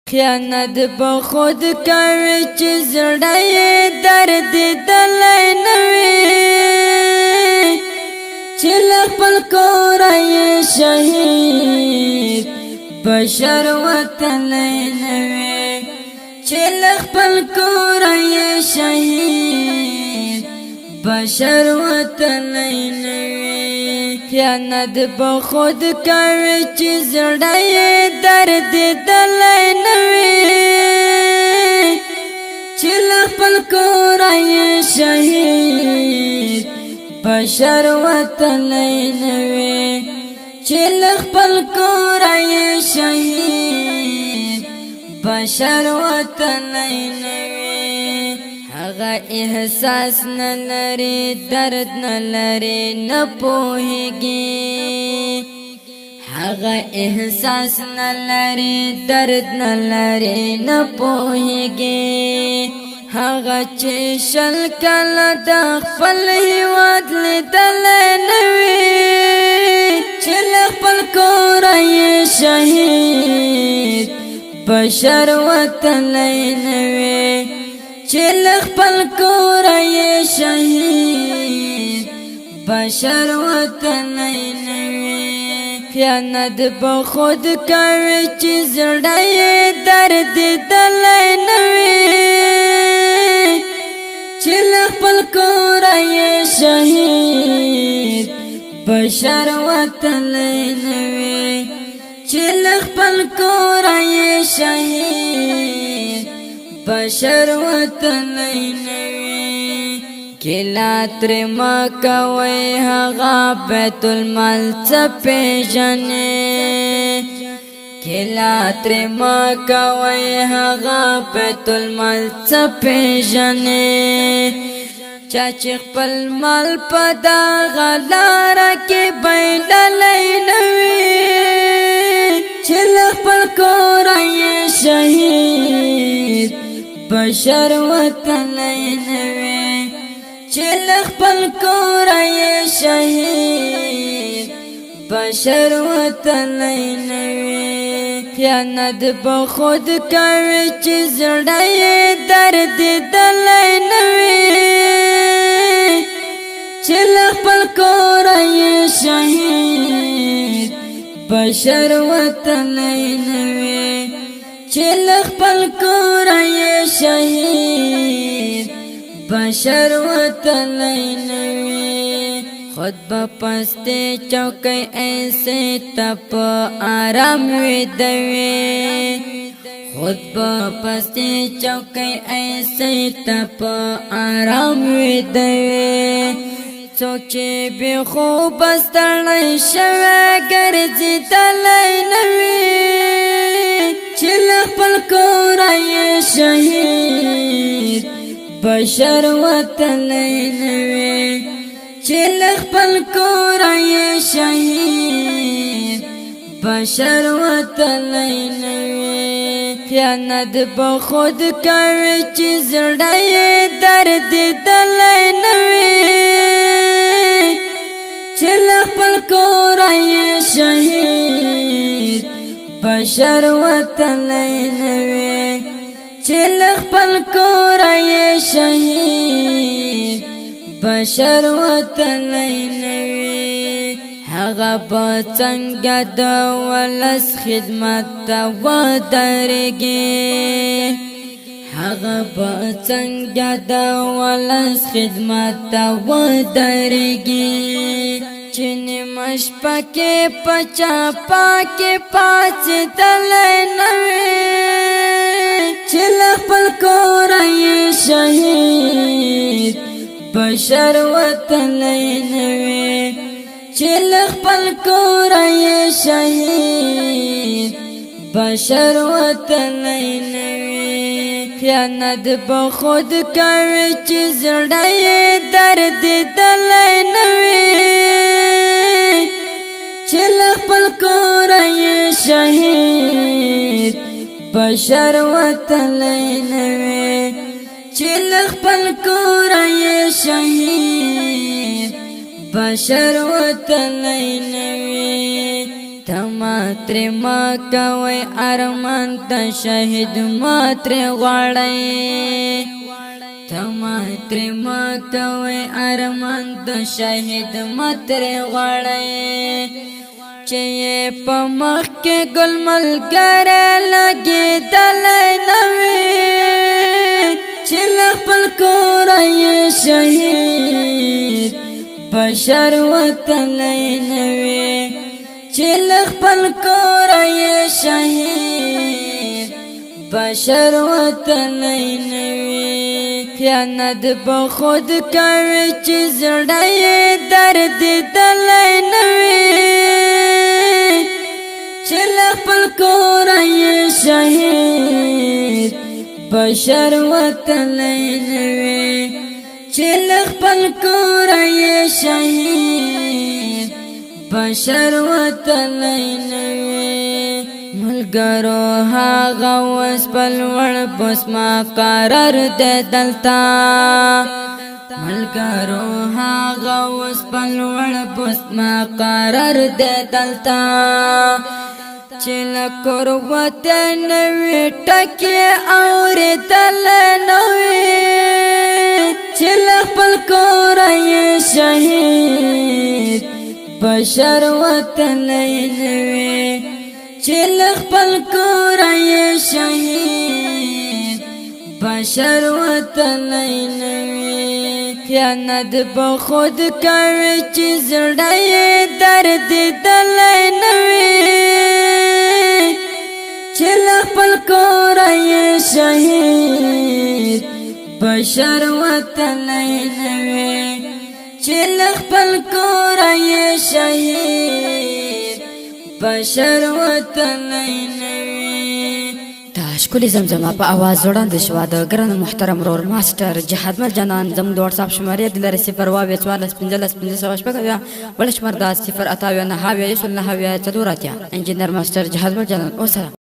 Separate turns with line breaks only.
خیانت بخود کوي چې زړه یې درد دلی نه وي چې له خپل کوره یې شهید بشر وتلی نه وي چې له خپل کوره یې شهید بشر وتلی نه وي خیانت بخود کوي چې زړه یې درد دلی نه وي چې له خپل کوره یې شهید بشر وتلی نه وي چې له خپل کوره یې شهید بشر وتلی نه وي هغه احساس نه لري درد نه لري نه پوهیږي هغه احساس نه لري درد نه لري نه پوهیږي هغه چې شل کله د خپل هیواد لیدلی نه وي چې له خپل کوره یې شهید بشر وتلی نه وي چې له خپل کوره یې شهید بشر وتلی نه وي خیانت بخود کوي چې زړه یې درد دلی نه وي چې له خپل کوره یې شهید بشر وتلی نه وي چې له خپل کوره یې شهید بشر وتلی نه وي کلا تر ما کوي هغه بیت المال څه پیژنې کلا تر ما کوي هغه بیت المال څه پیژنې چا چې خپل مال په دغه لاره کې بایللی نه وي چې له خپل کوره یې شهید بشر وتلی نه وي چې له خپل کوره یې شهید بشر وتلی نه وي خیانت بخود کوي چې زړه یې درد دلی نه وي چې له خپل کوره یې شهید بشر وتلی نه وي چې له خپل کوره یې شهید بشر وتلی نه وي خود به پستی چوکی ایسے تپ آرام ویدوی خود به پستی چوکی ایسے تپ آرام ویدوی څوک چې بې خوب ستړی شوی ګرځي دلی نه وي چې له خپل کوره یې شهید بشر وتلی نه وي چې له خپل کوره یې شهید بشر وتلی نه وي خیانت بخود کوي چې زړه یې درد دلی نه وي چې له خپل کوره یې شهید بشر وتلی نه وي چې له خپل کوره یې شهید بشر وتلی نه وي هغه به څنګه د ولس خدمت ته ودرېږي هغه به څنګه د ولس خدمت ته ودرېږي چې نیمه شپه کې په چاپه کې پاڅېدلی نه وي چې له خپل کوره یې شهید بشر وتلی نه وي چې له خپل کوره یې شهید بشر وتلی نه وي خیانت بخود کوي چې زړه یې درد دلی نه وي چې له خپل کوره یې شهید بشر وتلی نه وي چې له خپل کوره یې شهید بشر وتلی نه وي تماتر ما کوي ارمان ته شهید ماتر غړای تماتر ما کوي ارمان ته شهید ماتر غړای چې په مخ کې ګل ملګری لګېدل نوې چې خپل کور یې شهید بشر وتلی نوې چې خپل کور یې شهید بشر وتلی نوې خیانت به خود کوي چې زړه یې درد دلی نوې چې خپل کور یې شهید بشر وتلی نوې چې خپل کور یې شهید بشر وتلی نوې ملګرو هغه اوس په لوړ پوست مقرر دی دلته ملګرو هغه اوس په لوړ پوست مقرر دی دلته چې له کور وتی نوې ټکې اورېدلی نه وي چې له خپل کوره یې شهید بشر وتلی نه وي چې له خپل کوره یې شهید بشر وتلی نه وي خیانت به خود کوي چې زړه یې دردېدلی نه وي چې خپل کور یې شهید بشر وتلی نه وي چې خپل کور یې شهید بشر وتلی نه وي
دا ښکلې زمزمه په اواز وړاندې شوه د ګران محترم ورور ماسټر جهاد مل جانان زموږ د وټساپ شمارې د لرې 0 واویا 14 15 15 شپږ بل شمار دا 0 اتاویا 9 هاویا 19 هاویا 4 انجینر ماسټر جهاد مل جانان اوسه